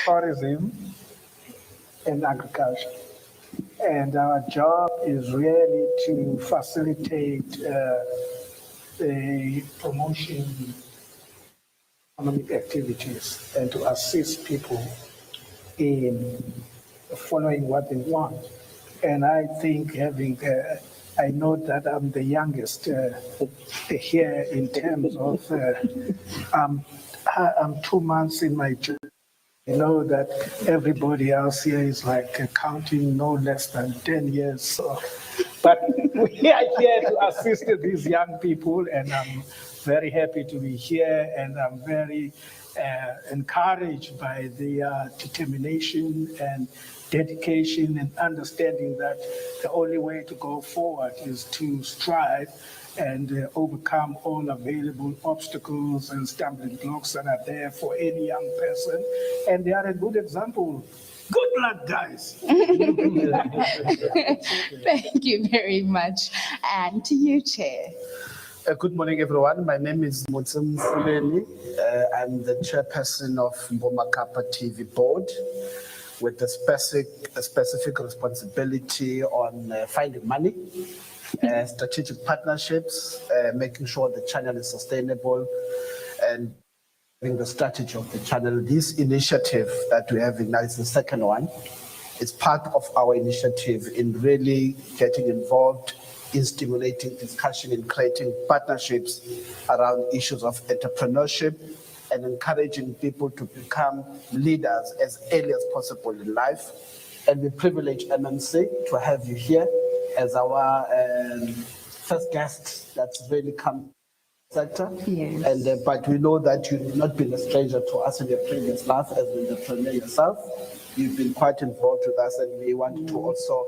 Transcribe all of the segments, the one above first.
tourism, and agriculture. And our job is really to facilitate the promotion of economic activities and to assist people in following what they want. And I think I know that I'm the youngest here in terms of, I'm 2 months in my job. I know that everybody else here is like counting no less than 10 years. So, but we are here to assist these young people, and I'm very happy to be here, and I'm very encouraged by their determination and dedication and understanding that the only way to go forward is to strive and overcome all available obstacles and stumbling blocks that are there for any young person. And they are a good example. Good luck, guys. Thank you very much. And to you, Chair. Good morning, everyone. My name is Motsem Fuleni. I'm the chairperson of Mbomakapa TV board with a specific responsibility on finding money, strategic partnerships, making sure the channel is sustainable, and having the strategy of the channel. This initiative that we have now is the second one. It's part of our initiative in really getting involved in stimulating discussion and creating partnerships around issues of entrepreneurship and encouraging people to become leaders as early as possible in life. And we privilege MMC to have you here as our first guest that's really come sector. Yes. And but we know that you've not been a stranger to us in your previous life as an entrepreneur yourself. You've been quite involved with us, and we want to also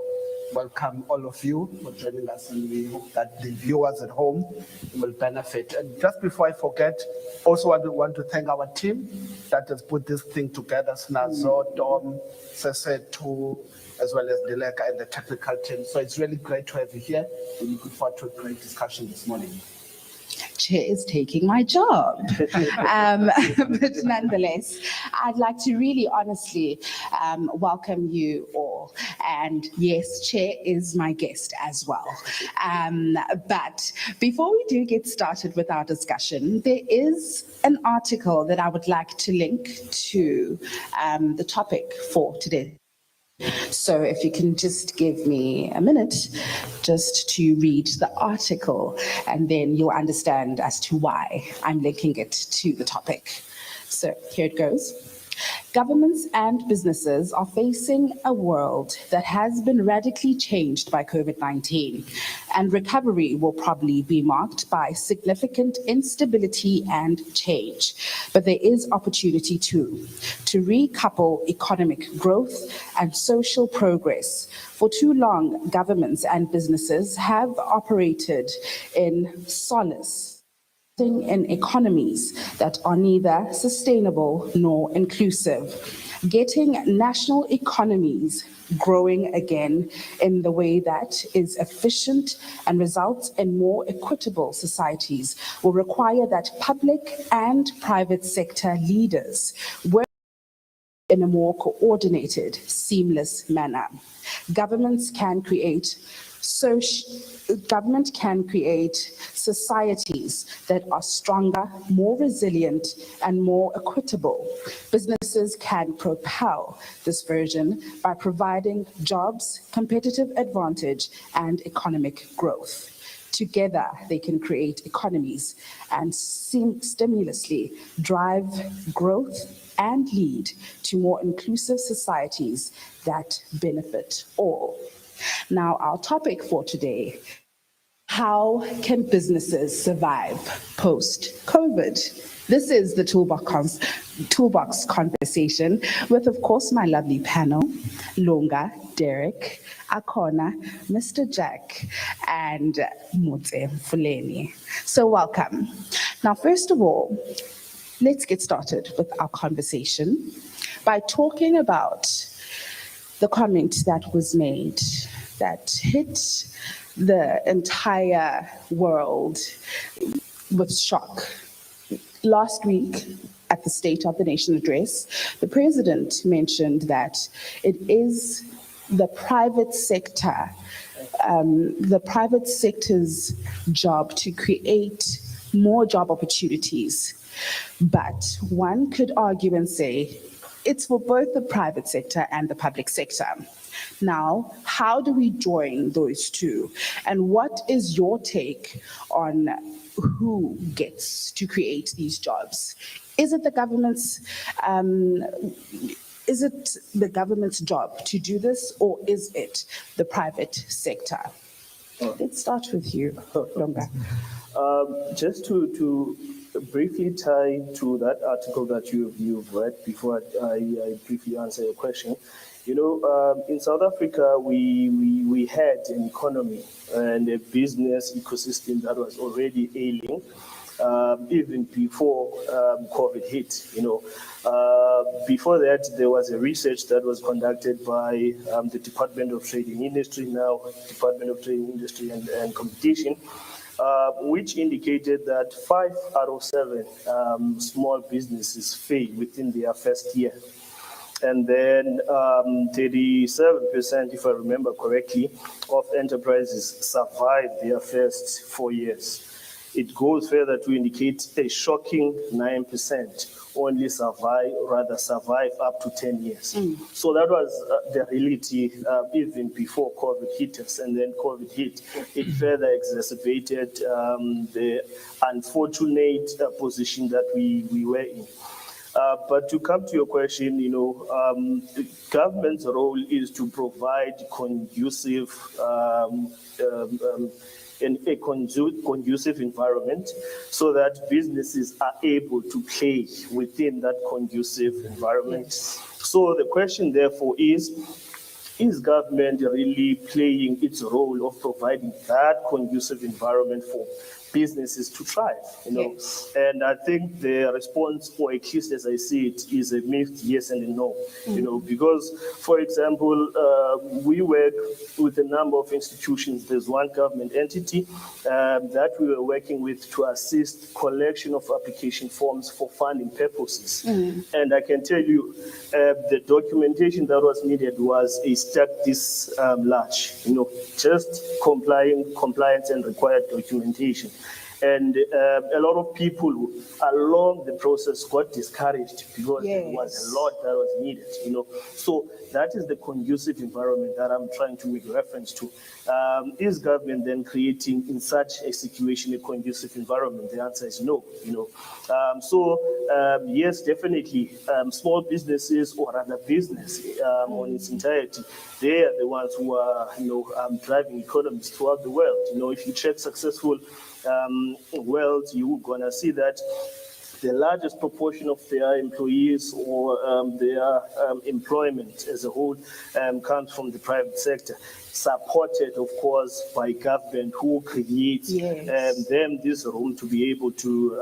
welcome all of you for joining us, and we hope that the viewers at home will benefit. And just before I forget, also want to thank our team that has put this thing together, Snazo, Dom, Sesetu, as well as Dileka and the technical team. So it's really great to have you here, and we look forward to a great discussion this morning. Chair is taking my job. But nonetheless, I'd like to really honestly welcome you all. And yes, Chair is my guest as well. But before we do get started with our discussion, there is an article that I would like to link to the topic for today. So if you can just give me a minute just to read the article, and then you'll understand as to why I'm linking it to the topic. So here it goes. Governments and businesses are facing a world that has been radically changed by COVID-19, and recovery will probably be marked by significant instability and change. But there is opportunity too, to recouple economic growth and social progress. For too long, governments and businesses have operated in solace, in economies that are neither sustainable nor inclusive, getting national economies growing again in the way that is efficient and results in more equitable societies will require that public and private sector leaders work in a more coordinated, seamless manner. Government can create societies that are stronger, more resilient, and more equitable. Businesses can propel this version by providing jobs, competitive advantage, and economic growth. Together, they can create economies and stimulously drive growth and lead to more inclusive societies that benefit all. Now, our topic for today: how can businesses survive post-COVID? This is the toolbox conversation with, of course, my lovely panel, Lunga, Derek, Akona, Mr. Jack, and Motse Fuleni. So welcome. Now, first of all, let's get started with our conversation by talking about the comment that was made that hit the entire world with shock. Last week, at the State of the Nation address, the President mentioned that it is the private sector's job to create more job opportunities. But one could argue and say it's for both the private sector and the public sector. Now, how do we join those two? And what is your take on who gets to create these jobs? Is it the government's job to do this, or is it the private sector? Let's start with you, Longa. Just to briefly tie to that article that you've read before I briefly answer your question. You know, in South Africa, we had an economy and a business ecosystem that was already ailing, even before COVID hit. You know, before that, there was a research that was conducted by the Department of Trade and Industry, now Department of Trade and Industry and Competition, which indicated that 5 out of 7 small businesses fail within their first year. And then 37%, if I remember correctly, of enterprises survive their first 4 years. It goes further to indicate a shocking 9% only survive up to 10 years. So that was the reality even before COVID hit us. And then COVID hit, it further exacerbated the unfortunate position that we were in. But to come to your question, you know, the government's role is to provide conducive in a conducive environment so that businesses are able to play within that conducive environment. Yes. So the question therefore is government really playing its role of providing that conducive environment for businesses to thrive, you know? Yes. And I think the response, or at least as I see it, is a mixed yes and a no, you know, because, for example, we work with a number of institutions. There's one government entity that we were working with to assist collection of application forms for funding purposes. And I can tell you, the documentation that was needed was a stack this large, you know, just compliance and required documentation. And a lot of people along the process got discouraged because there was a lot that was needed, you know. So that is the conducive environment that I'm trying to make reference to. Is government then creating in such a situation a conducive environment? The answer is no, you know. Yes, definitely, small businesses or other business on its entirety, they are the ones who are, you know, driving economies throughout the world. You know, if you check successful world, you're gonna see that the largest proportion of their employees or their employment as a whole comes from the private sector, supported, of course, by government, who creates them this room to be able to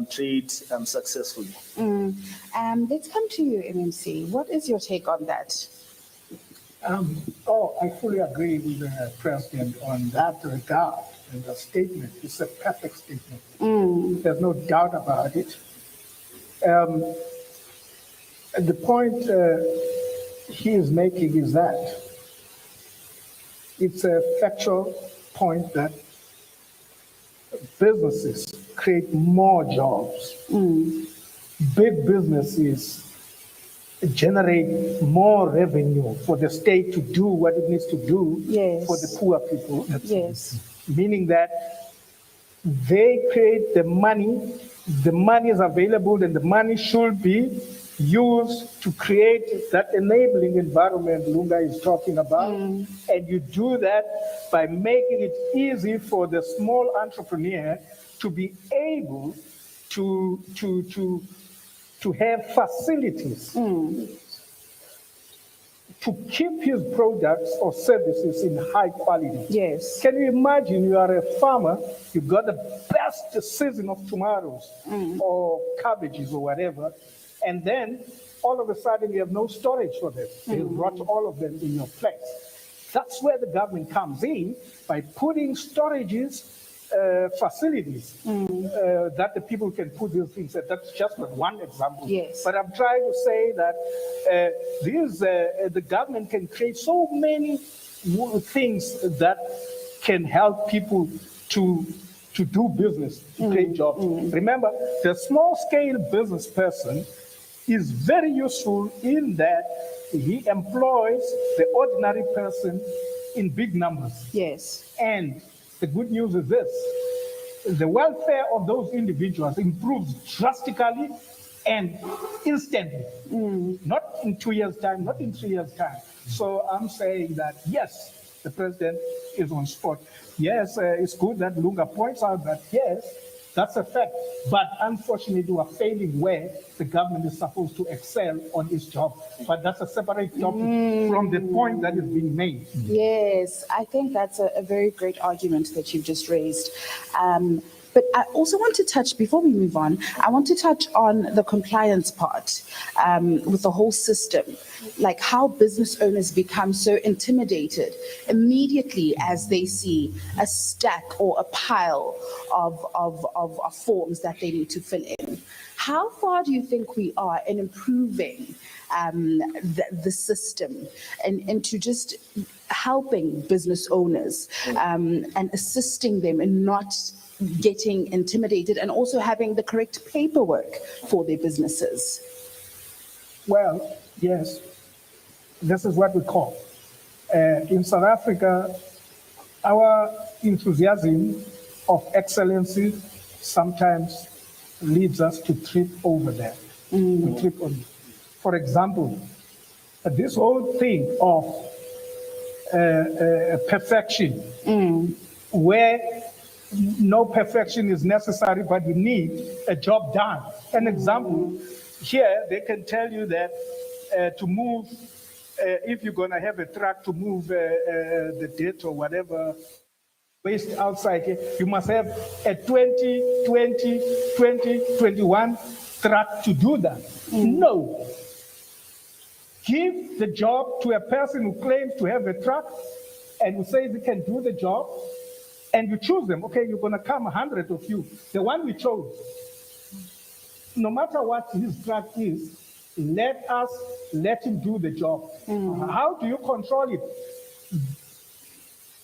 trade successfully. Let's come to you, MMC. What is your take on that? I fully agree with the President on that regard. And the statement is a perfect statement. There's no doubt about it. The point he is making is that it's a factual point that businesses create more jobs. Big businesses generate more revenue for the state to do what it needs to do for the poor people. Meaning that they create the money is available, and the money should be used to create that enabling environment Lunga is talking about. And you do that by making it easy for the small entrepreneur to be able to have facilities to keep his products or services in high quality. Can you imagine you are a farmer, you got the best season of tomatoes or cabbages or whatever, and then all of a sudden you have no storage for them. They rot all of them in your place. That's where the government comes in by putting storages facilities that the people can put these things. That's just one example. Yes. But I'm trying to say that the government can create so many things that can help people to do business, to create jobs. Remember, the small-scale business person is very useful in that he employs the ordinary person in big numbers. Yes. And the good news is this: the welfare of those individuals improves drastically and instantly, not in 2 years' time, not in 3 years' time. So I'm saying that, yes, the president is on spot. Yes, it's good that Lunga points out that, yes, that's a fact. But unfortunately, we are failing where the government is supposed to excel on its job. But that's a separate topic from the point that is being made. Yes, I think that's a very great argument that you've just raised. But I also want to touch, before we move on, I want to touch on the compliance part with the whole system, like how business owners become so intimidated immediately as they see a stack or a pile of forms that they need to fill in. How far do you think we are in improving the system and into just helping business owners and assisting them in not getting intimidated and also having the correct paperwork for their businesses? Well, yes, this is what we call. In South Africa, our enthusiasm of excellency sometimes leads us to trip over that. We trip on. For example, this whole thing of perfection, where no perfection is necessary, but you need a job done. An example, here they can tell you that to move, if you're going to have a truck to move the dirt or whatever waste outside here, you must have a 2021 truck to do that. No. Give the job to a person who claims to have a truck and who says he can do the job, and you choose them. Okay, you're going to come 100 of you. The one we chose, no matter what his truck is, let him do the job. How do you control it?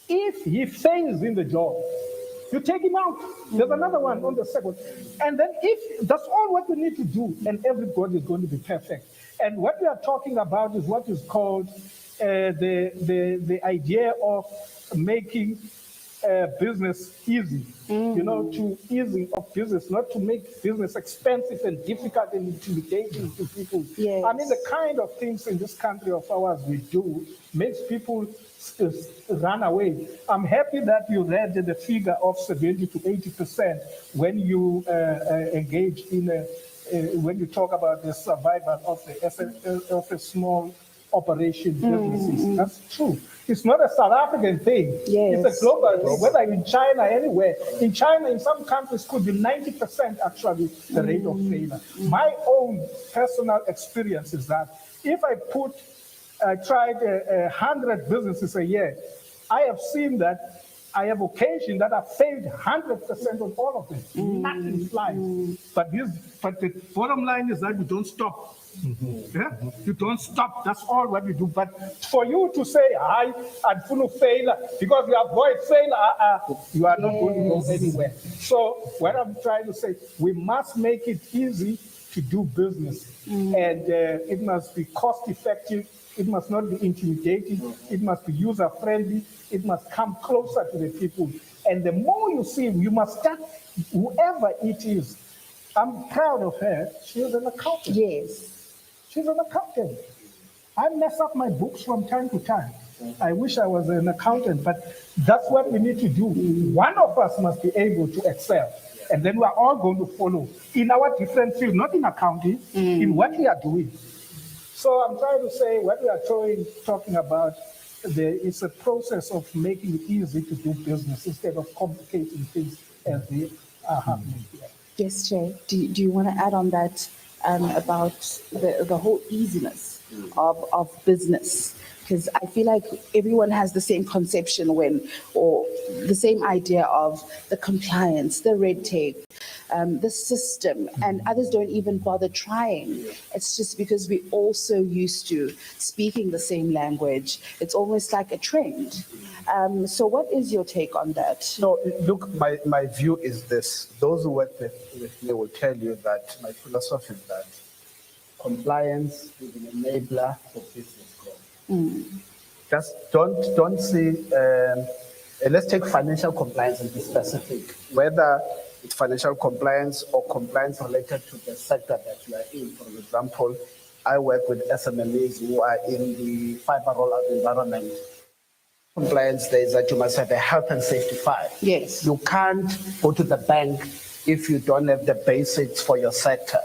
If he fails in the job, you take him out. There's another one on the second. And then if that's all what we need to do, and everybody is going to be perfect. And what we are talking about is what is called the idea of making business easy, to easing of business, not to make business expensive and difficult and intimidating to people. Yes. I mean, the kind of things in this country of ours we do makes people run away. I'm happy that you read the figure of 70 to 80% when you engage in when you talk about the survival of a small operation businesses. That's true. It's not a South African thing. Yes. It's a global thing, whether in China, anywhere. In China, in some countries, could be 90% actually the rate of failure. My own personal experience is that if I tried 100 businesses a year, I have seen that I have occasion that I failed 100% on all of them. Nothing flies. But the bottom line is that you don't stop. Yeah? You don't stop. That's all what we do. But for you to say, I'm full of failure, because you avoid failure, you are not going to go anywhere. So what I'm trying to say, we must make it easy to do business. And it must be cost effective. It must not be intimidating. It must be user friendly. It must come closer to the people. And the more you see, you must start, whoever it is. I'm proud of her. She is an accountant. Yes. She's an accountant. I mess up my books from time to time. I wish I was an accountant, but that's what we need to do. One of us must be able to excel. And then we are all going to follow in our different fields, not in accounting, in what we are doing. So I'm trying to say what we are talking about, it's a process of making it easy to do business instead of complicating things as they are happening here. Yes, Chair. Do you want to add on that about the whole easiness of business Because I feel like everyone has the same conception or the same idea of the compliance, the red tape, the system, and others don't even bother trying. It's just because we're all so used to speaking the same language. It's almost like a trend. So what is your take on that? So look, my view is this. Those who work with me will tell you that my philosophy is that compliance is an enabler for business growth. Just don't see, let's take financial compliance and be specific, whether it's financial compliance or compliance related to the sector that you are in. For example, I work with SMMEs who are in the fiber rollout environment. Compliance there is that you must have a health and safety file. Yes. You can't go to the bank if you don't have the basics for your sector.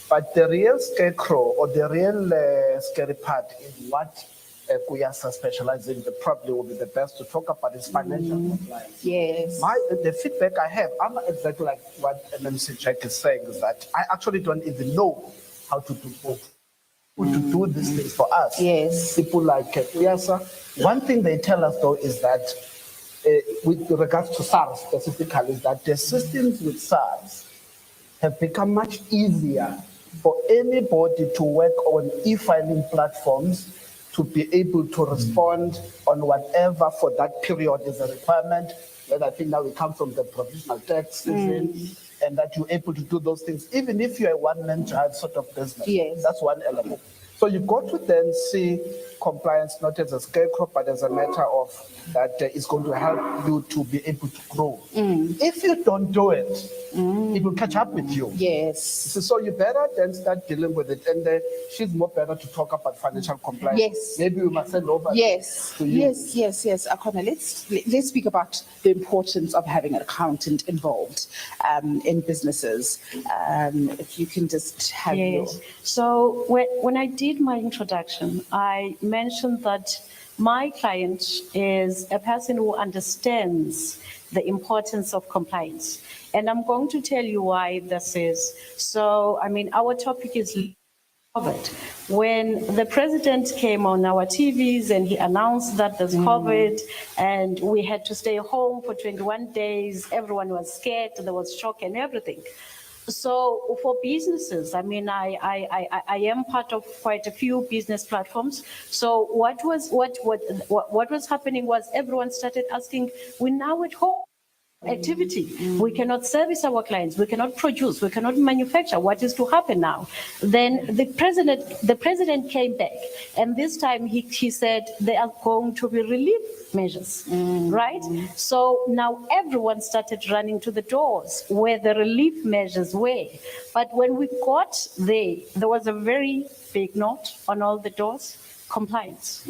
But the real scarecrow or the real scary part is what Gqeberha specializes in, probably will be the best to talk about is financial compliance. Yes. The feedback I have, I'm not exactly like what MMC Jack is saying, is that I actually don't even know how to do both. To do these things for us. Yes. People like Gqeberha. One thing they tell us though is that with regards to SARS specifically, is that the systems with SARS have become much easier for anybody to work on e-filing platforms to be able to respond on whatever for that period is a requirement. And I think now we come from the provisional tax season, and that you're able to do those things, even if you're a one-man child sort of business. Yes. That's one element. So you've got to then see compliance not as a scarecrow, but as a matter of that is going to help you to be able to grow. If you don't do it, it will catch up with you. Yes. So you better then start dealing with it. And she's more better to talk about financial compliance. Yes. Maybe we must send over Yes, to you. yes. Akona, let's speak about the importance of having an accountant involved in businesses. If you can just have your... Yes. So when I did my introduction, I mentioned that my client is a person who understands the importance of compliance. And I'm going to tell you why this is. So, I mean, our topic is COVID. When the president came on our TVs and he announced that there's COVID and we had to stay home for 21 days, everyone was scared, there was shock and everything. So for businesses, I mean, I am part of quite a few business platforms. So what was happening was everyone started asking, we're now at home. Activity. We cannot service our clients. We cannot produce. We cannot manufacture. What is to happen now? Then the president came back, and this time he said there are going to be relief measures, right? So now everyone started running to the doors where the relief measures were. But when we got there was a very big note on all the doors. Compliance,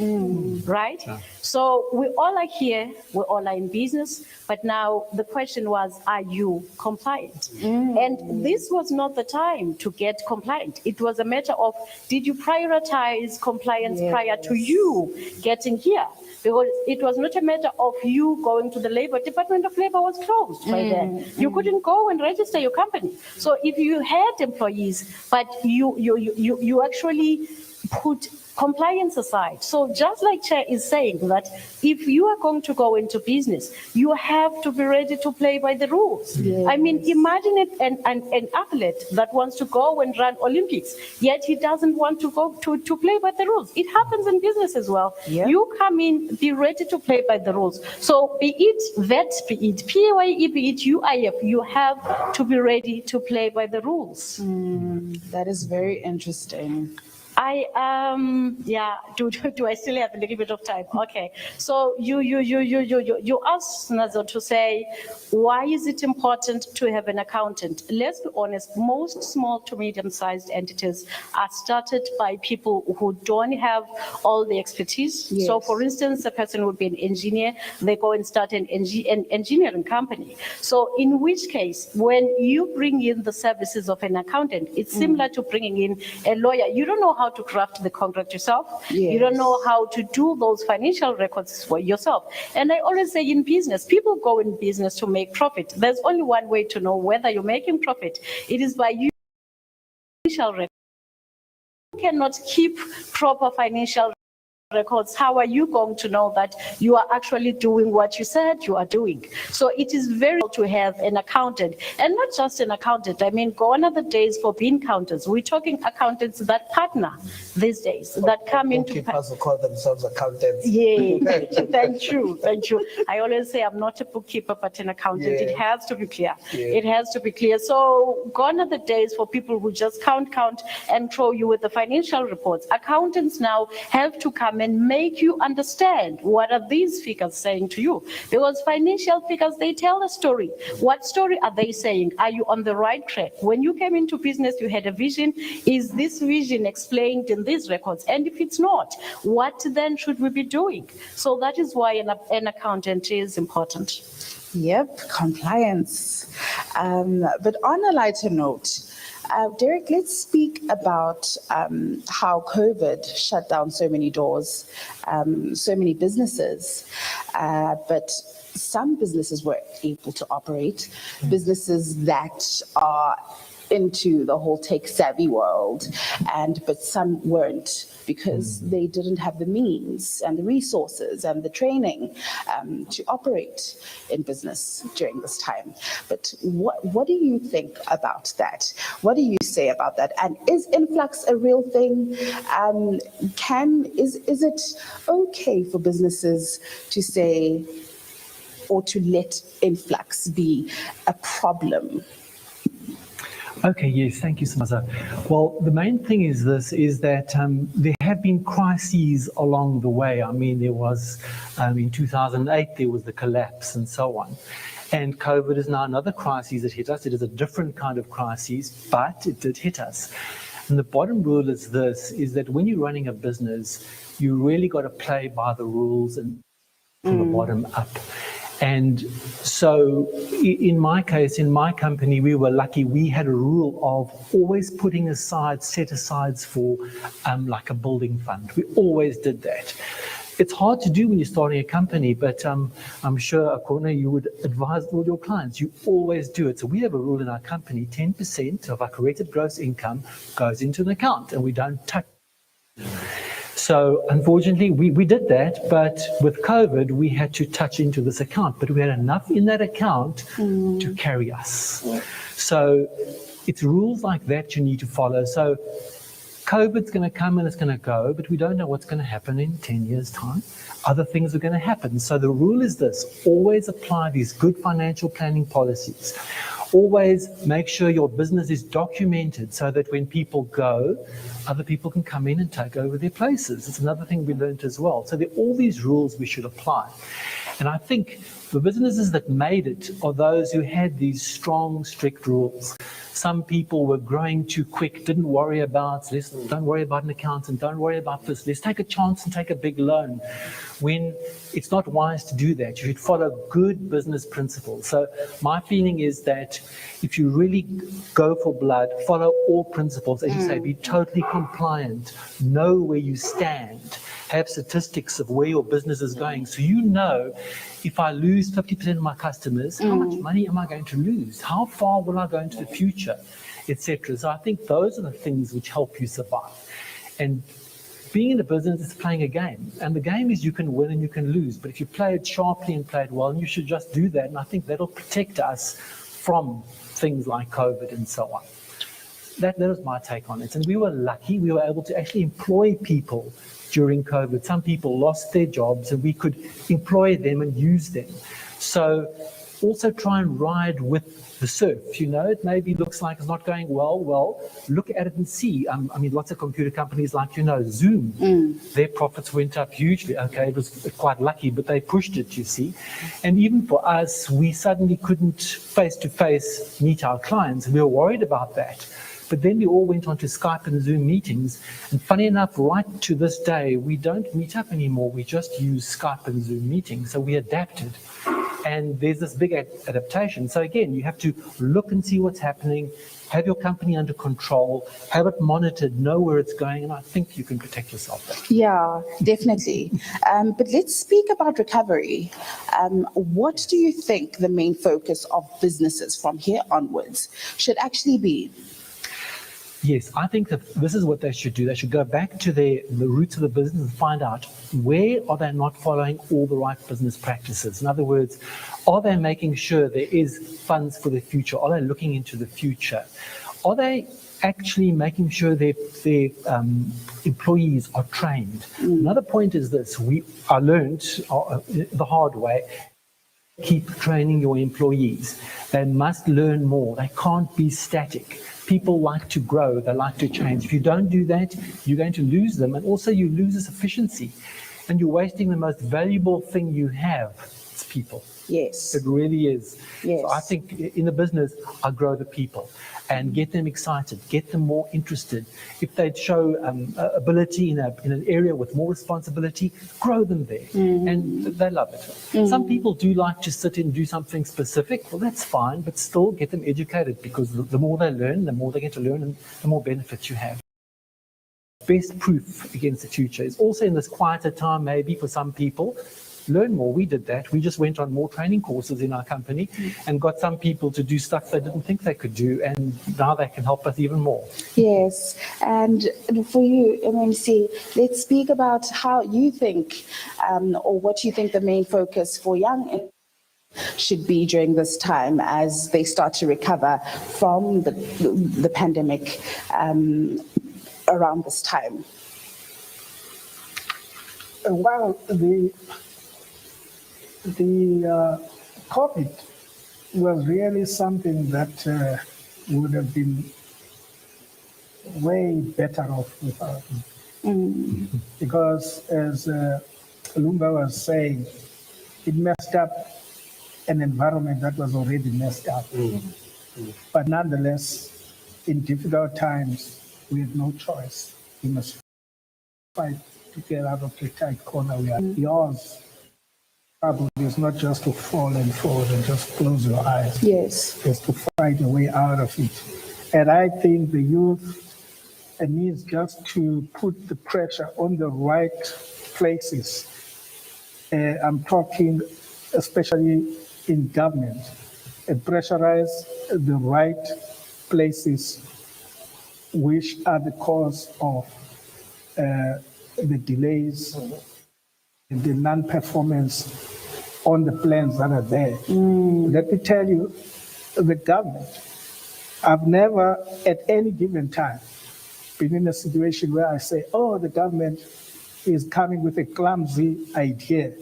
right? So we all are here, we all are in business, but now the question was, are you compliant? And this was not the time to get compliant. It was a matter of, did you prioritize compliance prior to you getting here? Because it was not a matter of you going to the labor, Department of Labor was closed by then. You couldn't go and register your company. So if you had employees, but you actually put compliance aside. So just like Chair is saying that if you are going to go into business, you have to be ready to play by the rules. Yes. I mean, imagine it, an athlete that wants to go and run Olympics, yet he doesn't want to go to play by the rules. It happens in business as well. Yeah. You come in, be ready to play by the rules. So be it VET, be it PAYE, be it UIF, you have to be ready to play by the rules. That is very interesting. Do I still have a little bit of time? Okay. So you asked Nazo to say, why is it important to have an accountant? Let's be honest, most small to medium-sized entities are started by people who don't have all the expertise. Yes. So for instance, a person would be an engineer, they go and start an engineering company. So in which case, when you bring in the services of an accountant, it's similar to bringing in a lawyer. You don't know how to craft the contract yourself. Yes. You don't know how to do those financial records for yourself. And I always say in business, people go in business to make profit. There's only one way to know whether you're making profit. It is by using financial records. You cannot keep proper financial records, how are you going to know that you are actually doing what you said you are doing? So it is very to have an accountant, and not just an accountant. I mean, gone are the days for bean counters. We're talking accountants that partner these days, that come into. Bookkeepers who call themselves accountants. Yeah, thank you. I always say I'm not a bookkeeper, but an accountant. Yeah. It has to be clear. Yeah. It has to be clear. So gone are the days for people who just count, and throw you with the financial reports. Accountants now have to come and make you understand what are these figures saying to you. Because financial figures, they tell a story. What story are they saying? Are you on the right track? When you came into business, you had a vision. Is this vision explained in these records? And if it's not, what then should we be doing? So that is why an accountant is important. Yep, compliance. But on a lighter note, Derek, let's speak about how COVID shut down so many doors, so many businesses, but some businesses were able to operate, businesses that are into the whole tech savvy world, but some weren't because they didn't have the means and the resources and the training to operate in business during this time. But what do you think about that? What do you say about that? And is influx a real thing? Is it okay for businesses to say or to let influx be a problem? Okay, yes, thank you, Samaza. Well, the main thing is that there have been crises along the way. I mean, there was, in 2008, there was the collapse and so on. And COVID is now another crisis that hit us. It is a different kind of crisis, but it did hit us. And the bottom rule is that when you're running a business, you really got to play by the rules and from the bottom up. And so in my case, in my company, we were lucky. We had a rule of always putting aside, set asides for like a building fund. We always did that. It's hard to do when you're starting a company, but I'm sure, Akona, you would advise all your clients, you always do it. So we have a rule in our company, 10% of our corrected gross income goes into an account and we don't touch it. So unfortunately, we did that, but with COVID, we had to touch into this account, but we had enough in that account to carry us. So it's rules like that you need to follow. So COVID's going to come and it's going to go, but we don't know what's going to happen in 10 years' time. Other things are going to happen. So the rule is this: always apply these good financial planning policies. Always make sure your business is documented so that when people go, other people can come in and take over their places. It's another thing we learned as well. So there are all these rules we should apply. And I think the businesses that made it are those who had these strong, strict rules. Some people were growing too quick, didn't worry about this, don't worry about an accountant, don't worry about this, let's take a chance and take a big loan. When it's not wise to do that, you should follow good business principles. So my feeling is that if you really go for blood, follow all principles, as you say, be totally compliant, know where you stand, have statistics of where your business is going. So you know, if I lose 50% of my customers, how much money am I going to lose? How far will I go into the future, etc. So I think those are the things which help you survive. And being in a business is playing a game. And the game is you can win and you can lose. But if you play it sharply and play it well, and you should just do that. And I think that'll protect us from things like COVID and so on. That was my take on it. And we were lucky. We were able to actually employ people during COVID. Some people lost their jobs and we could employ them and use them. So also try and ride with the surf. You know, it maybe looks like it's not going well, look at it and see. I mean, lots of computer companies like, Zoom, their profits went up hugely. Okay, it was quite lucky, but they pushed it, you see. And even for us, we suddenly couldn't face-to-face meet our clients. We were worried about that. But then we all went on to Skype and Zoom meetings. And funny enough, right to this day, we don't meet up anymore. We just use Skype and Zoom meetings. So we adapted. And there's this big adaptation. So again, you have to look and see what's happening, have your company under control, have it monitored, know where it's going, and I think you can protect yourself there. Yeah, definitely. But let's speak about recovery. What do you think the main focus of businesses from here onwards should actually be? Yes, I think that this is what they should do. They should go back to the roots of the business and find out where are they not following all the right business practices. In other words, are they making sure there is funds for the future? Are they looking into the future? Are they actually making sure their employees are trained? Another point is this: I learned the hard way. Keep training your employees. They must learn more. They can't be static. People like to grow, they like to change. If you don't do that, you're going to lose them, and also you lose this efficiency. And you're wasting the most valuable thing you have, it's people. Yes. It really is. Yes. So I think in the business, I grow the people and get them excited, get them more interested. If they show ability in an area with more responsibility, grow them there, and they love it. Some people do like to sit and do something specific. Well, that's fine, but still get them educated, because the more they learn, the more they get to learn, and the more benefits you have. Best proof against the future is also in this quieter time, maybe for some people. Learn more. We did that. We just went on more training courses in our company and got some people to do stuff they didn't think they could do, and now they can help us even more. Yes, and for you, MMC, let's speak about how you think, or what you think the main focus for young should be during this time as they start to recover from the pandemic around this time. Well, the COVID was really something that would have been way better off without it. Because as Olum was saying, it messed up an environment that was already messed up. But nonetheless, in difficult times, we had no choice. We must fight to get out of the tight corner we are. Yours probably is not just to fall and forward and just close your eyes. Yes. It's to find a way out of it. And I think the youth needs just to put the pressure on the right places. I'm talking especially in government, and pressurize the right places, which are the cause of the delays, the non-performance on the plans that are there. Let me tell you, the government, I've never at any given time been in a situation where I say, oh, the government is coming with a clumsy idea.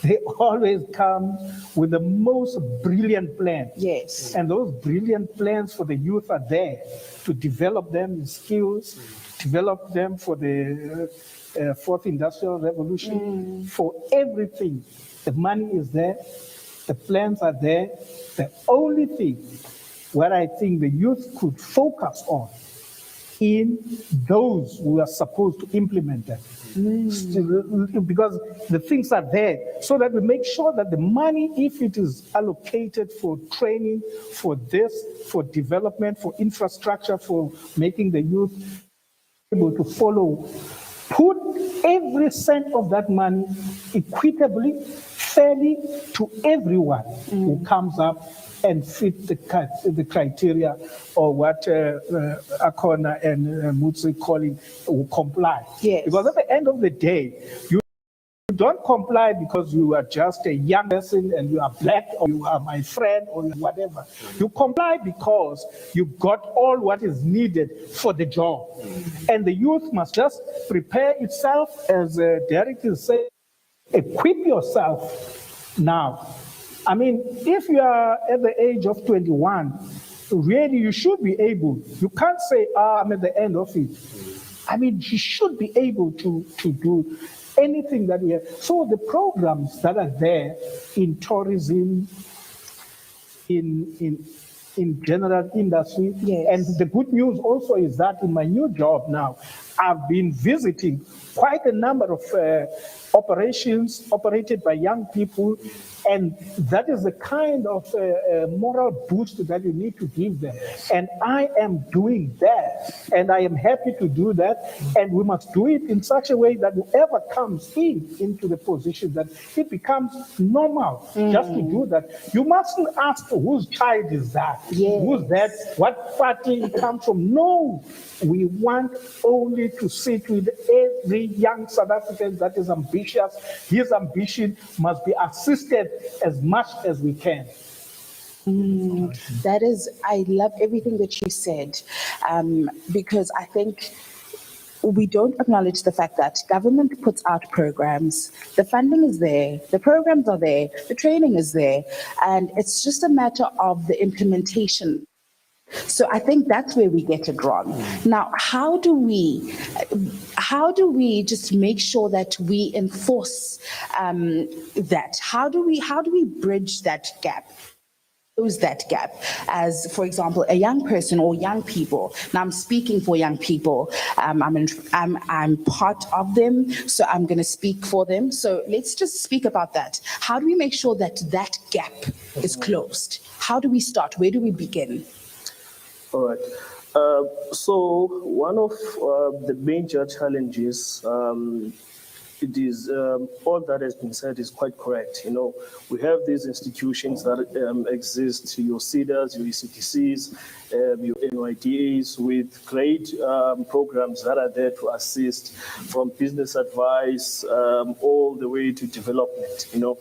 They always come with the most brilliant plan. Yes. And those brilliant plans for the youth are there to develop them in skills, develop them for the fourth industrial revolution, for everything. The money is there, the plans are there. The only thing where I think the youth could focus on in those who are supposed to implement them. Because the things are there, so that we make sure that the money, if it is allocated for training, for this, for development, for infrastructure, for making the youth able to follow, put every cent of that money equitably, fairly to everyone who comes up and fit the criteria, or what Akona and Mutsi calling will comply. Yes. Because at the end of the day, you don't comply because you are just a young person and you are black, or you are my friend, or whatever. You comply because you got all what is needed for the job. And the youth must just prepare itself, as Derek is saying, equip yourself now. I mean, if you are at the age of 21, really you should be able, you can't say, I'm at the end of it. I mean, you should be able to do anything that we have. So the programs that are there in tourism, in general industry, yes. And the good news also is that in my new job now, I've been visiting quite a number of operations operated by young people, And that is the kind of moral boost that you need to give them. And I am doing that, and I am happy to do that. And we must do it in such a way that whoever comes into the position that it becomes normal just to do that. You mustn't ask whose child is that, Yes. who's that, what party it comes from. No, we want only to sit with every young South African that is ambitious. His ambition must be assisted as much as we can. That is, I love everything that you said, because I think we don't acknowledge the fact that government puts out programs, the funding is there, the programs are there, the training is there, and it's just a matter of the implementation. So I think that's where we get it wrong. Now, how do we just make sure that we enforce that? How do we bridge that gap? Close that gap as, for example, a young person or young people. Now I'm speaking for young people. I'm part of them, so I'm going to speak for them. So let's just speak about that. How do we make sure that that gap is closed? How do we start? Where do we begin? All right. So one of the major challenges, it is all that has been said is quite correct. You know, we have these institutions that exist, your CEDAs, your ECTCs, your NYDAs, with great programs that are there to assist from business advice all the way to development, you know.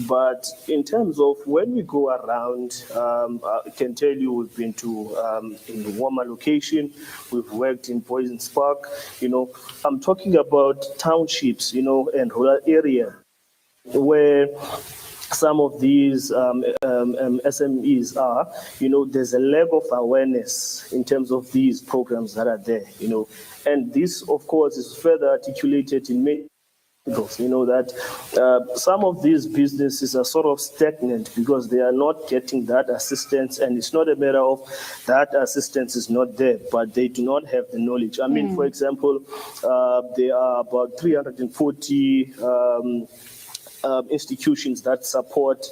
But in terms of when we go around, I can tell you we've been to in the warmer location, we've worked in Poison's Park, you know. I'm talking about townships, you know, and rural area where some of these SMEs are, you know, there's a lack of awareness in terms of these programs that are there, you know, and this, of course, is further articulated in many. You know that some of these businesses are sort of stagnant because they are not getting that assistance, and it's not a matter of that assistance is not there, but they do not have the knowledge. I mean, for example, there are about 340 institutions that support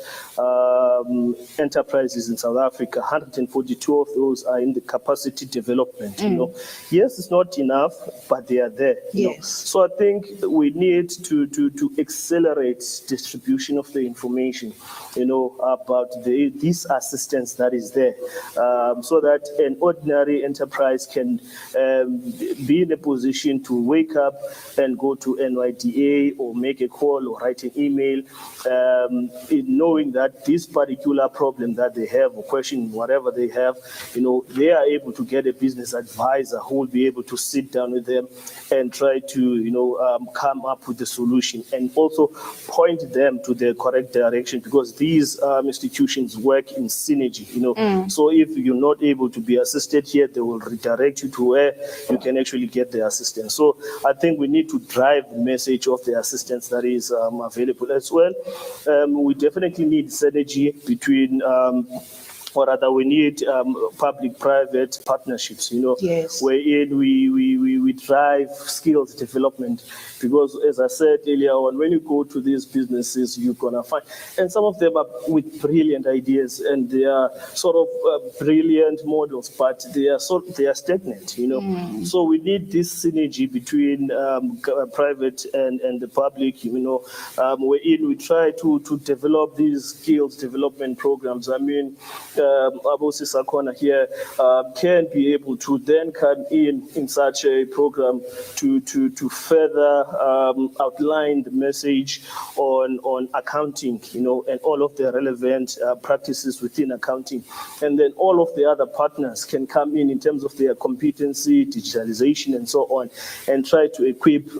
enterprises in South Africa. 142 of those are in the capacity development. You know, yes, it's not enough, but they are there. You know? So I think we need to accelerate distribution of the information, you know, about this assistance that is there, so that an ordinary enterprise can be in a position to wake up and go to NYDA or make a call or write an email, in knowing that this particular problem that they have or question, whatever they have, you know, they are able to get a business advisor who will be able to sit down with them and try to, you know, come up with the solution and also point them to the correct direction, because these institutions work in synergy, you know. So if you're not able to be assisted here, they will redirect you to where you can actually get the assistance. So I think we need to drive the message of the assistance that is available as well. We definitely need synergy between or rather we need public-private partnerships, you know, wherein we drive skills development. Because as I said earlier on, when you go to these businesses, you're going to find, and some of them are with brilliant ideas and they are sort of brilliant models, but they are stagnant, you know. So we need this synergy between private and the public, you know, wherein we try to develop these skills development programs. I mean, Abosi Sakona here can be able to then come in such a program to further outline the message on accounting, you know, and all of the relevant practices within accounting. And then all of the other partners can come in terms of their competency, digitalization, and so on, and try to equip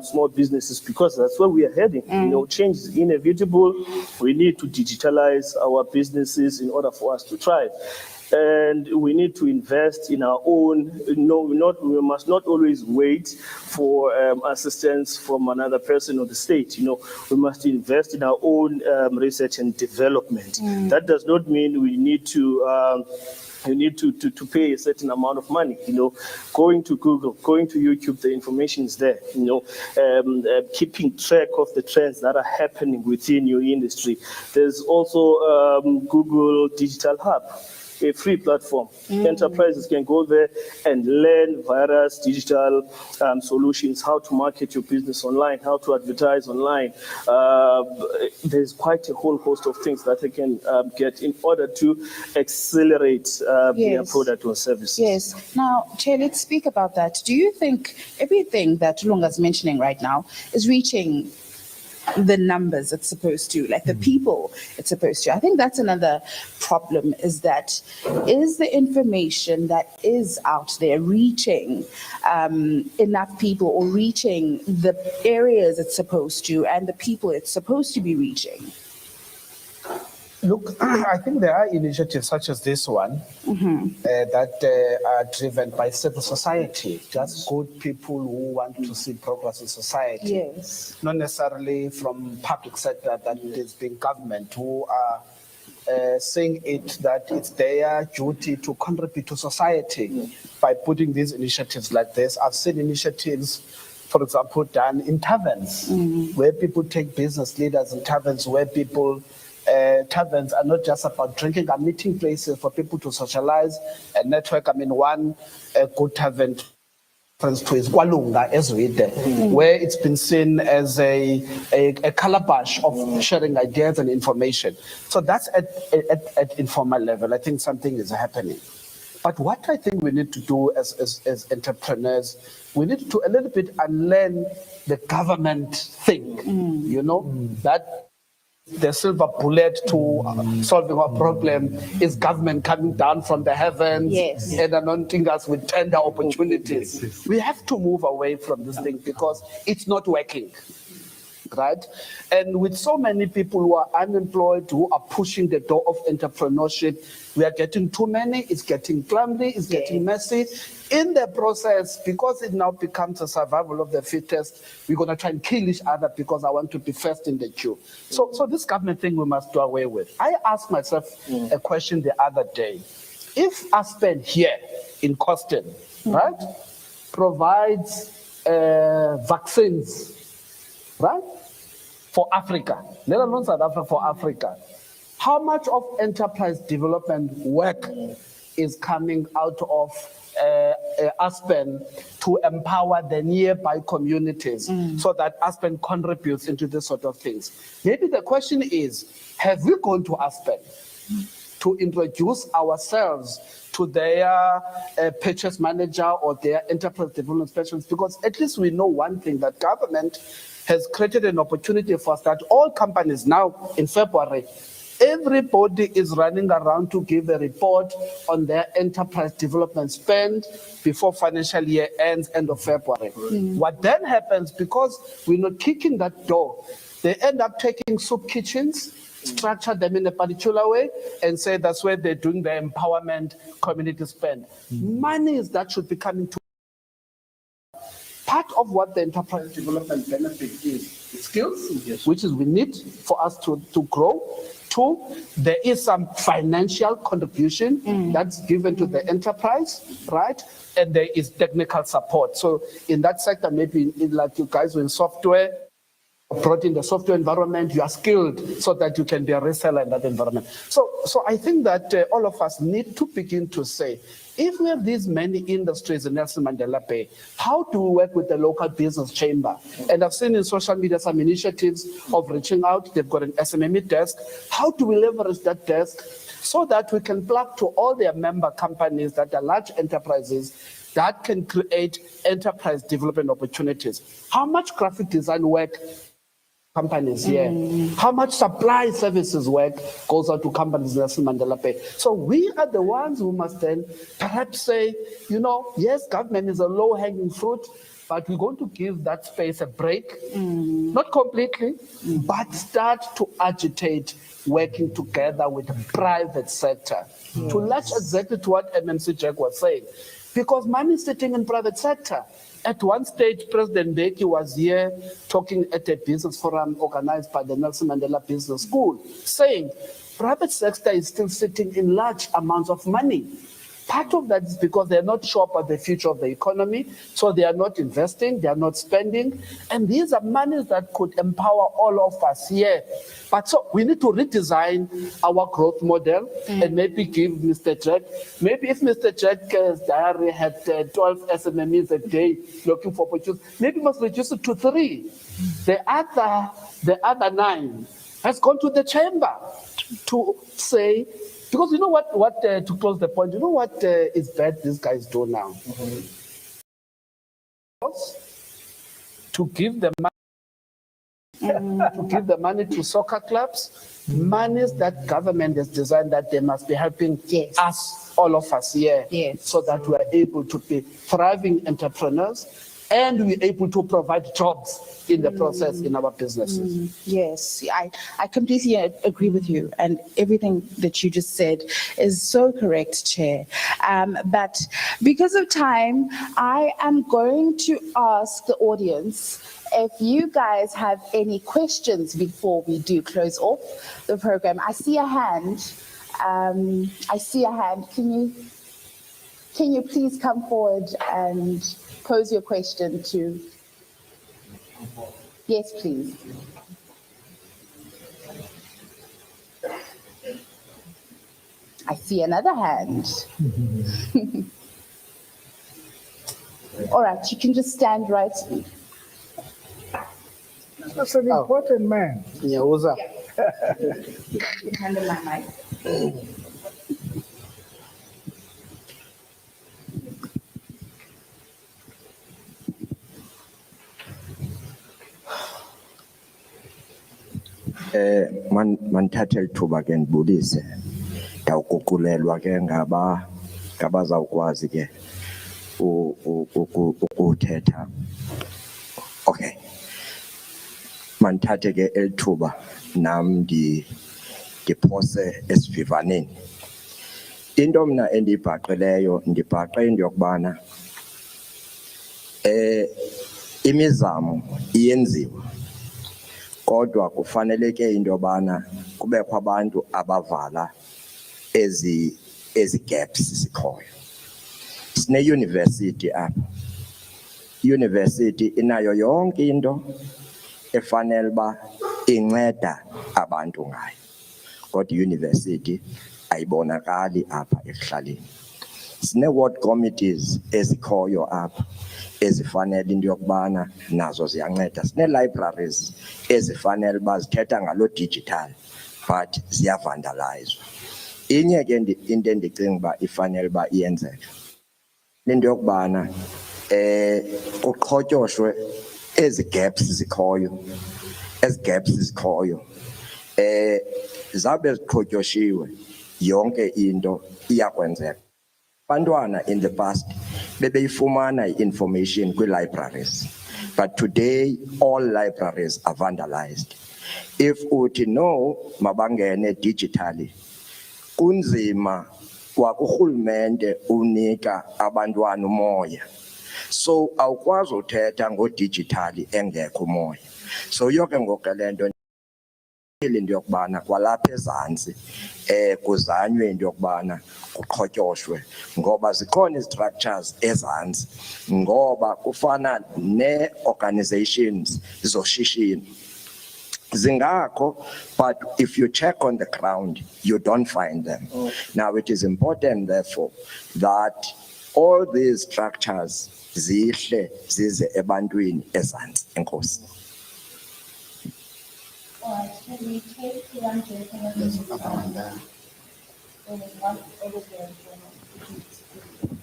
small businesses, because that's where we are heading. You know, change is inevitable. We need to digitalize our businesses in order for us to thrive. And we need to invest in our own, we must not always wait for assistance from another person or the state. You know, we must invest in our own research and development. That does not mean we need to you need to pay a certain amount of money. Going to Google, going to YouTube, the information is there. Keeping track of the trends that are happening within your industry. There's also Google Digital Hub, a free platform. Enterprises can go there and learn various digital solutions, how to market your business online, how to advertise online. There's quite a whole host of things that they can get in order to accelerate their product or services. Yes. Now, Chair, let's speak about that. Do you think everything that Lunga's mentioning right now is reaching the numbers it's supposed to, like the people it's supposed to? I think that's another problem, is the information that is out there reaching enough people, or reaching the areas it's supposed to and the people it's supposed to be reaching? Look, I think there are initiatives such as this one that are driven by civil society, just good people who want to see progress in society. Yes. Not necessarily from public sector, that it is being government who are seeing it that it's their duty to contribute to society by putting these initiatives like this. I've seen initiatives, for example, done in taverns, where people take business leaders in taverns, where people taverns are not just about drinking, are meeting places for people to socialize and network. I mean, one good tavern to is Kwalunga, Ezwide, where it's been seen as a calabash of sharing ideas and information. So that's at informal level. I think something is happening. But what I think we need to do as entrepreneurs, we need to a little bit unlearn the government thing, that the silver bullet to solving our problem is government coming down from the heavens and anointing us with tender opportunities. Yes. We have to move away from this thing because it's not working, right? And with so many people who are unemployed, who are pushing the door of entrepreneurship, we are getting too many, it's getting clumsy, it's getting messy. In the process, because it now becomes a survival of the fittest, we're going to try and kill each other because I want to be first in the queue. So this government thing we must do away with. I asked myself a question the other day. If Aspen here in Coston, right, provides vaccines, right, for Africa, let alone South Africa, for Africa, how much of enterprise development work is coming out of Aspen to empower the nearby communities so that Aspen contributes into this sort of things? Maybe the question is, have we gone to Aspen to introduce ourselves to their purchase manager or their enterprise development specialist? Because at least we know one thing, that government has created an opportunity for us that all companies now in February, everybody is running around to give a report on their enterprise development spend before financial year ends, end of February. What then happens, because we're not kicking that door, they end up taking soup kitchens, structure them in a particular way, and say that's where they're doing the empowerment community spend. Monies that should be coming to part of what the enterprise development benefit is skills, which is we need for us to grow. Two, there is some financial contribution that's given to the enterprise, right? And there is technical support. So in that sector, maybe like you guys were in software, brought in the software environment, you are skilled so that you can be a reseller in that environment. So I think that all of us need to begin to say, if we have these many industries in Nelson Mandela Bay, how do we work with the local business chamber? And I've seen in social media some initiatives of reaching out. They've got an SMME desk. How do we leverage that desk so that we can plug to all their member companies that are large enterprises that can create enterprise development opportunities? How much graphic design work companies here? How much supply services work goes out to companies in Nelson Mandela Bay? So we are the ones who must then perhaps say, yes, government is a low-hanging fruit, but we're going to give that space a break, not completely, but start to agitate working together with the private sector to latch exactly to what MMC Jack was saying, because money is sitting in private sector. At one stage, President Mbeki was here talking at a business forum organized by the Nelson Mandela Business School, saying private sector is still sitting in large amounts of money. Part of that is because they're not sure about the future of the economy, so they are not investing, they are not spending, and these are monies that could empower all of us here. But so we need to redesign our growth model and maybe give Mr. Jack, maybe if Mr. Jack's diary had 12 SMMEs a day looking for opportunities, maybe we must reduce it to 3. The other 9 has gone to the chamber to say, because you know what to close the point, you know what is bad these guys do now? To give the money to soccer clubs, monies that government has designed that they must be helping us, all of us here, so that we are able to be thriving entrepreneurs and we're able to provide jobs in the process in our businesses. Yes, I completely agree with you, and everything that you just said is so correct, Chair. But because of time, I am going to ask the audience if you guys have any questions before we do close off the program. I see a hand. Can you please come forward and pose your question to? Yes, please. I see another hand. All right, you can just stand right. That's an important man. Nyauza. You can handle my mic. Mandithathe ithuba ke ndibulise, ndawuguqulelwa ke ngabazawukwazi ke ukuthetha. Okay, mandithathe ke elithuba nam ndiphose esivivaneni. Into mna endibhaqeleyo ndibhaqe into yokubana imizamo iyenziwa, kodwa kufaneleke into yobana kubekho abantu abavala ezi gaps zikhoyo. Sine-university apha. University inayo yonke into efanele uba inceda abantu ngayo, kodwa university ayibonakali apha ekuhlaleni. Sine-ward committees ezikhoyo apha ezifanele into yokubana nazo ziyanceda. Sine-libraries ezifanele uba zithetha ngalo digital but ziyavandalizwa. Inye ke into endicinga uba ifanele uba iyenzeka into yokubana kuqhotyoshwe ezi gaps zikhoyo, zabe ziqhotyoshiwe yonke into iyakwenzeka. Abantwana in the past bebeyifumana i-information kwi-libraries, but today all libraries are vandalized. If uthi no mabangene digitally, kunzima kwakurhulumente unika abantwana umoya, so awukwazi uthetha ngodigitali engekho umoya. So yonke ngoku le nto into yokubana kwalapha ezantsi kuzanywe into yokubana kuqhotyoshwe, ngoba zikhona i-structures ezantsi, ngoba kufana nee-organizations zoshishino zingakho, but if you check on the ground you don't find them. Now it is important therefore that all these structures zihle zize ebantwini ezantsi. Enkosi. All right, can we take one gentleman? There's one over there.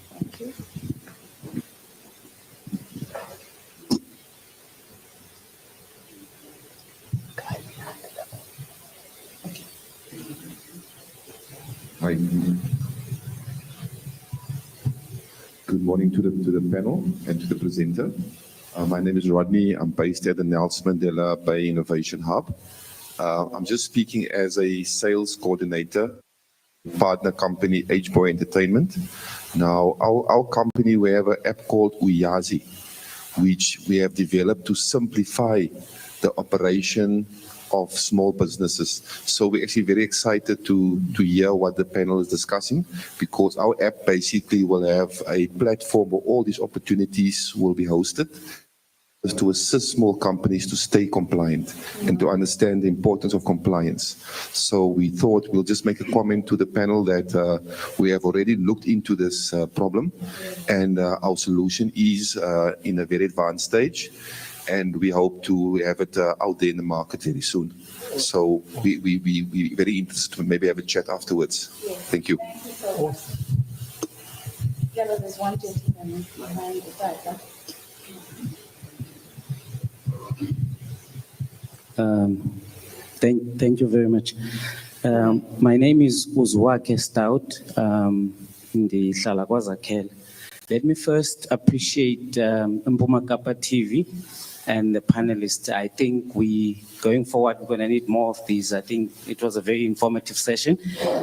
Thank you. Hi. Good morning to the panel and to the presenter. My name is Rodney. I'm based at the Nelson Mandela Bay Innovation Hub. I'm just speaking as a sales coordinator, partner company H-Boy Entertainment. Now, our company, we have an app called Uyazi, which we have developed to simplify the operation of small businesses. So we're actually very excited to hear what the panel is discussing, because our app basically will have a platform where all these opportunities will be hosted, is to assist small companies to stay compliant and to understand the importance of compliance. So we thought we'll just make a comment to the panel that we have already looked into this problem, and our solution is in a very advanced stage, and we hope to have it out there in the market very soon. So we're very interested to maybe have a chat afterwards. Thank you. Yeah, there's one gentleman behind the side. Thank you very much. My name is Uzwake Stout, in the Hlalakwaza Kel. Let me first appreciate Mpuma Kappa TV and the panelists. I think going forward, we're going to need more of these. I think it was a very informative session,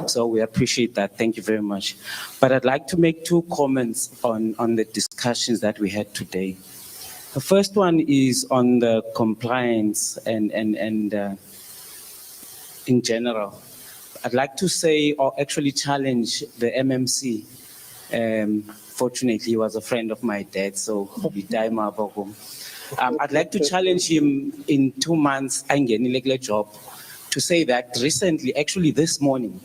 so we appreciate that. Thank you very much. But I'd like to make two comments on the discussions that we had today. The first one is on the compliance and in general. I'd like to say, or actually challenge the MMC. Fortunately, he was a friend of my dad, so I'd like to challenge him in 2 months, job, to say that recently, actually this morning,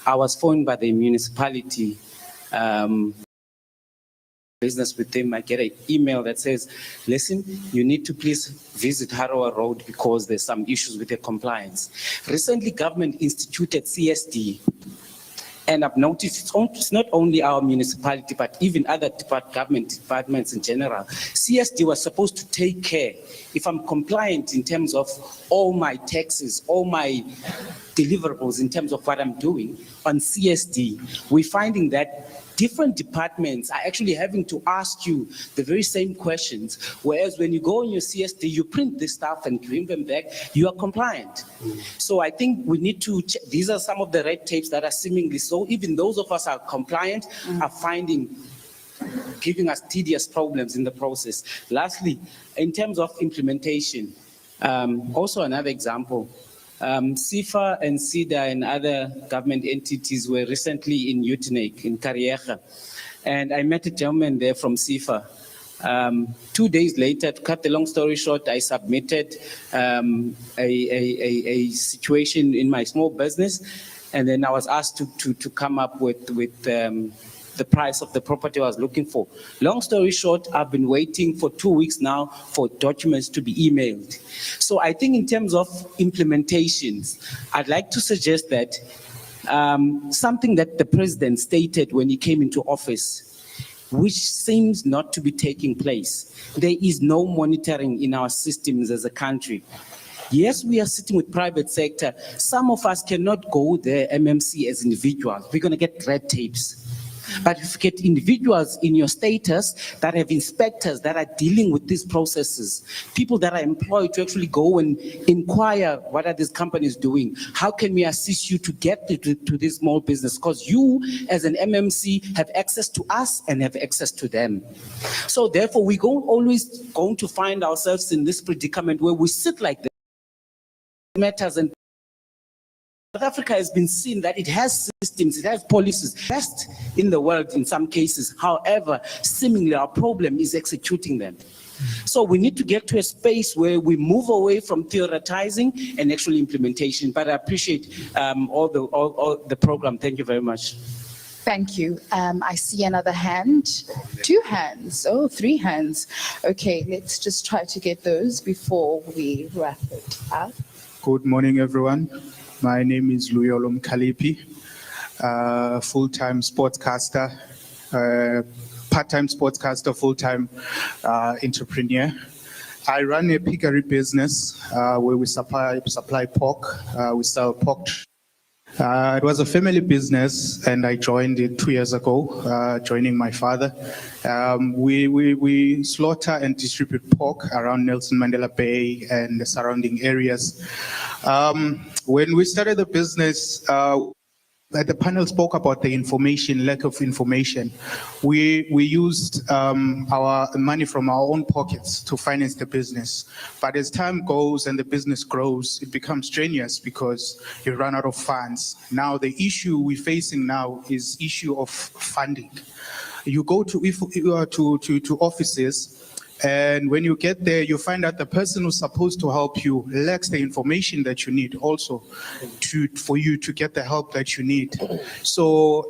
I was phoned by the municipality business with them. I get an email that says, listen, you need to please visit Harawa Road because there's some issues with the compliance. Recently, government instituted CSD, and I've noticed it's not only our municipality, but even other government departments in general. CSD was supposed to take care, if I'm compliant in terms of all my taxes, all my deliverables in terms of what I'm doing on CSD, we're finding that different departments are actually having to ask you the very same questions, whereas when you go on your CSD, you print this stuff and bring them back, you are compliant. So I think we need to, these are some of the red tapes that are seemingly so, even those of us are compliant are giving us tedious problems in the process. Lastly, in terms of implementation, also another example, SIFA and SIDA and other government entities were recently in Utenek, in Gqeberha, and I met a gentleman there from SIFA. 2 days later, to cut the long story short, I submitted a situation in my small business, and then I was asked to come up with the price of the property I was looking for. Long story short, I've been waiting for 2 weeks now for documents to be emailed. So I think in terms of implementations, I'd like to suggest that something that the president stated when he came into office, which seems not to be taking place. There is no monitoring in our systems as a country. Yes, we are sitting with private sector. Some of us cannot go there, MMC, as individuals. We're going to get red tapes. But if you get individuals in your status that have inspectors that are dealing with these processes, people that are employed to actually go and inquire what are these companies doing, how can we assist you to get to this small business? Because you, as an MMC, have access to us and have access to them. So therefore, we're always going to find ourselves in this predicament where we sit like this. Matters and South Africa has been seen that it has systems, it has policies, best in the world in some cases. However, seemingly our problem is executing them. So we need to get to a space where we move away from theorizing and actual implementation. But I appreciate all the program. Thank you very much. Thank you. I see another hand. 2 hands. Oh, 3 hands. Okay, let's just try to get those before we wrap it up. Good morning, everyone. My name is Olum Calipi, full-time sportscaster, part-time sportscaster, full-time entrepreneur. I run a piggery business where we supply pork. We sell pork. It was a family business, and I joined it 2 years ago, joining my father. We slaughter and distribute pork around Nelson Mandela Bay and the surrounding areas. When we started the business, the panel spoke about the information, lack of information. We used our money from our own pockets to finance the business. But as time goes and the business grows, it becomes strenuous because you run out of funds. Now the issue we're facing now is issue of funding. You go to offices, and when you get there, you find out the person who's supposed to help you lacks the information that you need also for you to get the help that you need. So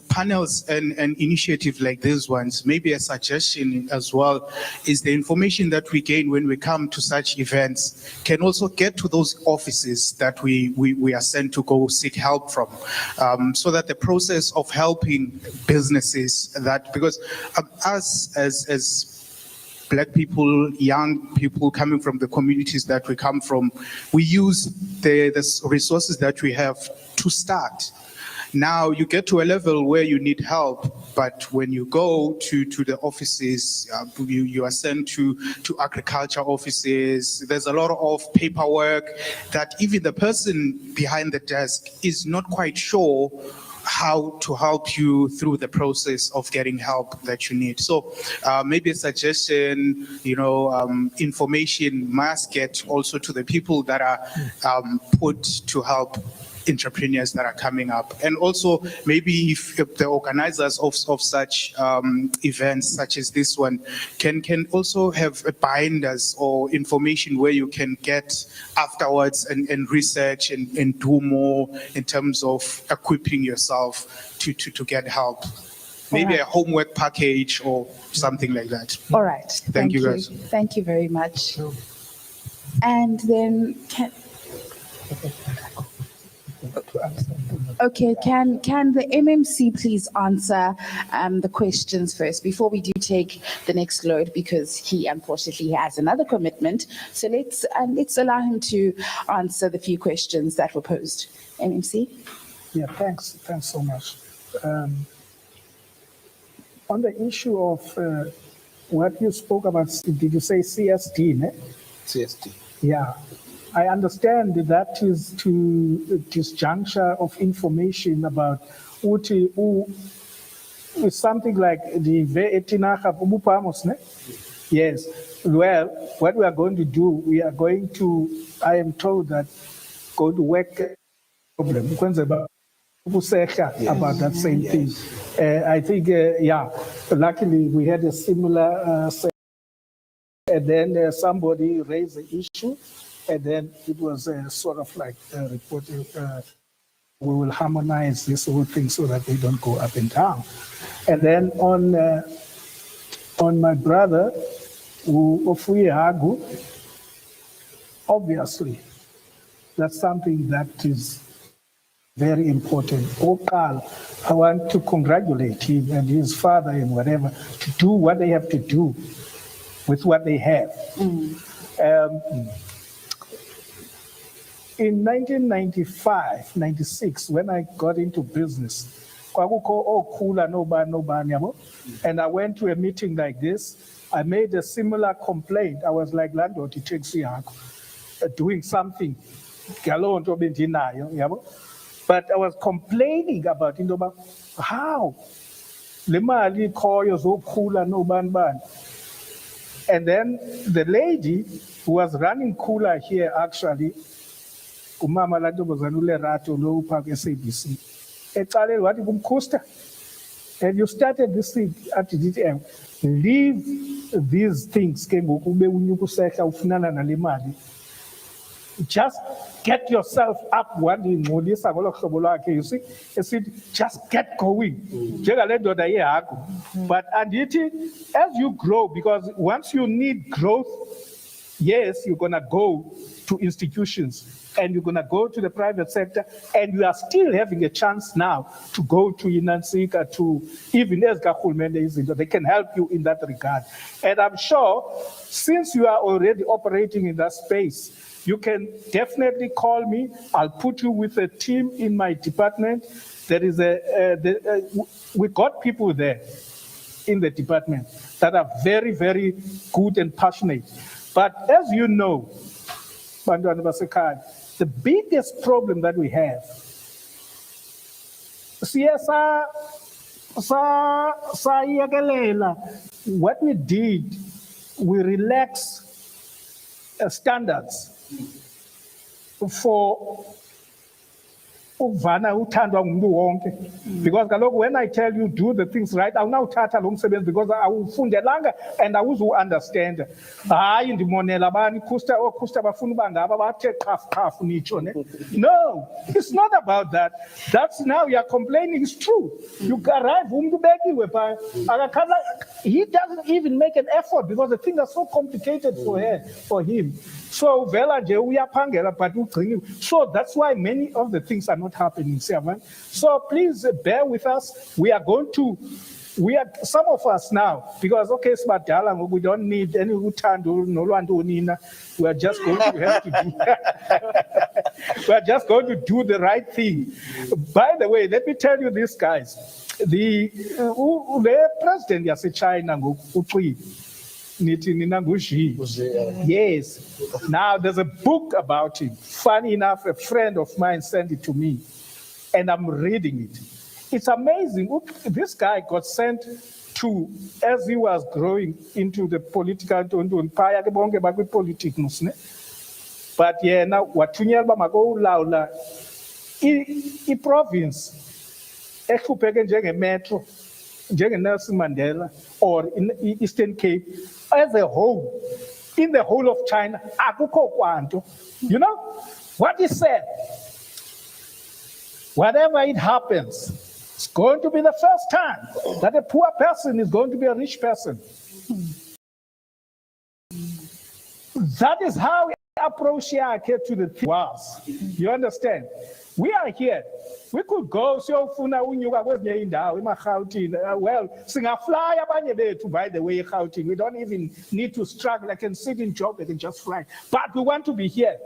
panels and initiatives like these ones, maybe a suggestion as well, is the information that we gain when we come to such events can also get to those offices that we are sent to go seek help from, so that the process of helping businesses because us as Black people, young people coming from the communities that we come from, we use the resources that we have to start. Now you get to a level where you need help, but when you go to the offices, you are sent to agriculture offices. There's a lot of paperwork that even the person behind the desk is not quite sure how to help you through the process of getting help that you need. So maybe a suggestion, information must get also to the people that are put to help entrepreneurs that are coming up. And also maybe if the organizers of such events such as this one can also have binders or information where you can get afterwards and research and do more in terms of equipping yourself to get help. Maybe a homework package or something like that. All right. Thank you, guys. Thank you very much. And then can the MMC please answer the questions first before we do take the next load, because he unfortunately has another commitment. So let's allow him to answer the few questions that were posed. MMC? Yeah, thanks so much. On the issue of what you spoke about, did you say CSD? Ne? CSD. Yeah. I understand that is to disjuncture of information about something like the Yes. Well, what we are going to do, I am told that go to work problem about that same thing. I think, luckily we had a similar and then somebody raised the issue. And then it was sort of like reporting, we will harmonize this whole thing so that they don't go up and down. And then on my brother, Ofuyehagu, obviously, that's something that is very important. Okal, I want to congratulate him and his father and whatever to do what they have to do with what they have. In 1995, 96, when I got into business, and I went to a meeting like this, I made a similar complaint. I was like, landlord, it takes doing something. But I was complaining about how? And then the lady who was running Kula here actually, umama la ntombazana uLerato lo upha SABC ecaleni wathi kumkhusta, and you started this thing at DTM, leave these things ke ngoku ube unyuka usehla ufunana nale mali, just get yourself up. Wandingxolisa ngolo hlobo lwakhe, you see, esithi just get going njengale ndoda yehagu. But andithi as you grow, because once you need growth, yes, you're gonna go to institutions and you're going to go to the private sector, and you are still having a chance now to go to Inansika, to even as they can help you in that regard. And I'm sure, since you are already operating in that space, you can definitely call me. I'll put you with a team in my department. There is we got people there in the department that are very, very good and passionate. But as you know, the biggest problem that we have What we did, we relaxed standards for ukuvana uthandwa ngumuntu wonke, because kaloku when I tell you do the things right, awunawuthatha lo msebenzi because awufundelanga and awuzu-understand. Hayi ndimonela bani okhusta bafuna uba ngaba bathe qhafu nitsho ne. No, it's not about that. That's now you're complaining. It's true. You arrive umuntu bekiwe pha akakhala, he doesn't even make an effort because the things are so complicated for him. So vela nje uyaphangela but ugciniwe. So that's why many of the things are not happening. So please bear with us. Some of us now, because okay, sibadala, we don't need any uthando nolwando nina. We are just going to have to do. We are just going to do the right thing. By the way, let me tell you this, guys. The president yase China Gqeberha. Yes. Now there's a book about him. Funny enough, a friend of mine sent it to me, and I'm reading it. It's amazing. This guy got sent to, as he was growing into the political, but yeah, now wathunyelwa makulawula i-province ehlupheke njenge-Metro, njenge-Nelson Mandela, or in Eastern Cape, as a whole, in the whole of China, akukho kwanto. You know what he said? Whatever it happens, it's going to be the first time that a poor person is going to be a rich person. That is how we approach here to the thing was. You understand? We are here. We could go, well, singafly abanye bethu, by the way, we don't even need to struggle. I can sit in job, I can just fly. But we want to be here.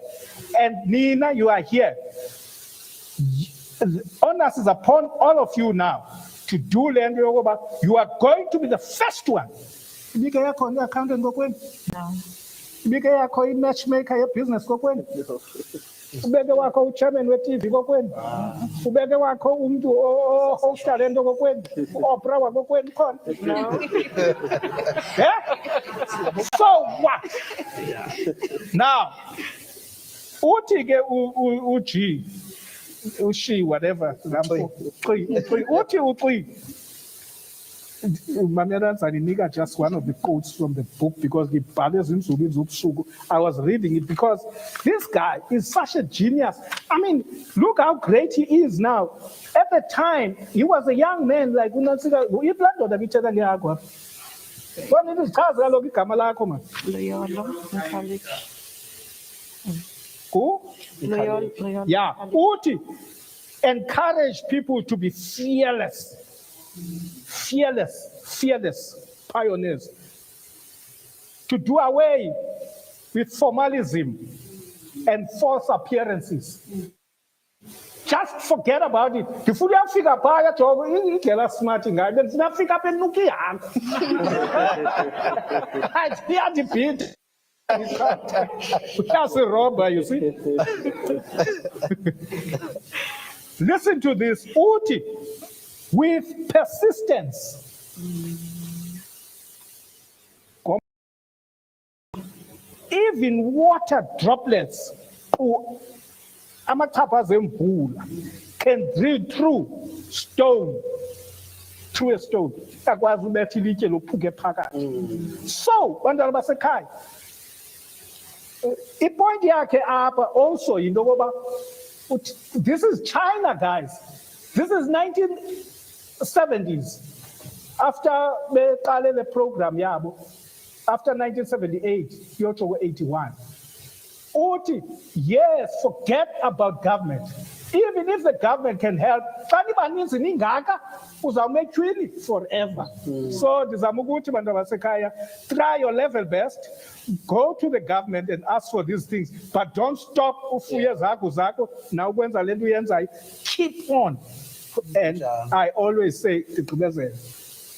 And Nina, you are here. Onus is upon all of you now to do land. You are going to be the first one. No. Matchmaker, business, ubeke wakho uchairman we-TV kokweni, ubeke wakho umuntu o-hosta lento kokweni, u-Oprah wakokweni khona. So what? Now, uthi ke uG, uShe, whatever, uthi just one of the quotes from the book because I was reading it because this guy is such a genius. I mean, look how great he is now. At the time, he was a young man like yeah, Uti encourage people to be fearless pioneers, to do away with formalism and false appearances. Just forget about it. If you don't figure out you get smart guy, then not figure out I fear the beat. That's a robber, you see. Listen to this. Uti, with persistence, even water droplets can drill through a stone. So, point also, you know, this is China, guys. This is 1970s. After the program, after 1978, you're 81. Yes, forget about government. Even if the government can help, make forever. So, try your level best, go to the government and ask for these things, but don't stop. Now, keep on. And I always say,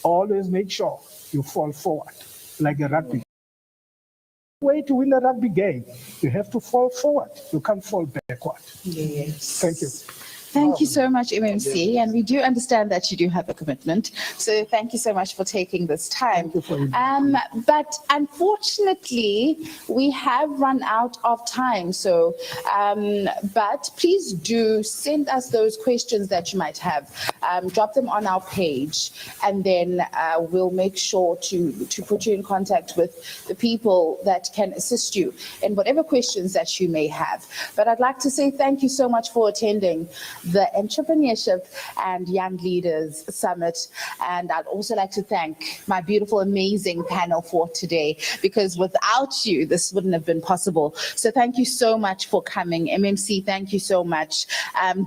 always make sure you fall forward like a rugby. Way to win a rugby game, you have to fall forward. You can't fall backward. Yes. Thank you. Thank you so much, MMC, and we do understand that you do have a commitment. So thank you so much for taking this time. But unfortunately, we have run out of time. So, but please do send us those questions that you might have. Drop them on our page, and then we'll make sure to put you in contact with the people that can assist you in whatever questions that you may have. But I'd like to say thank you so much for attending the Entrepreneurship and Young Leaders Summit. And I'd also like to thank my beautiful, amazing panel for today, because without you, this wouldn't have been possible. So thank you so much for coming. MMC, thank you so much.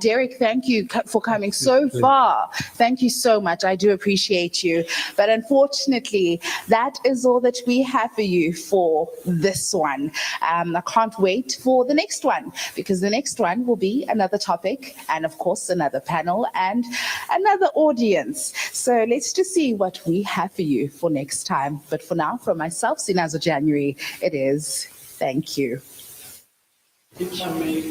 Derek, thank you for coming so far. Thank you so much. I do appreciate you. But unfortunately, that is all that we have for you for this one. I can't wait for the next one, because the next one will be another topic, and of course another panel and another audience. So let's just see what we have for you for next time. But for now, from myself, Sinazo January, it is thank you. If I may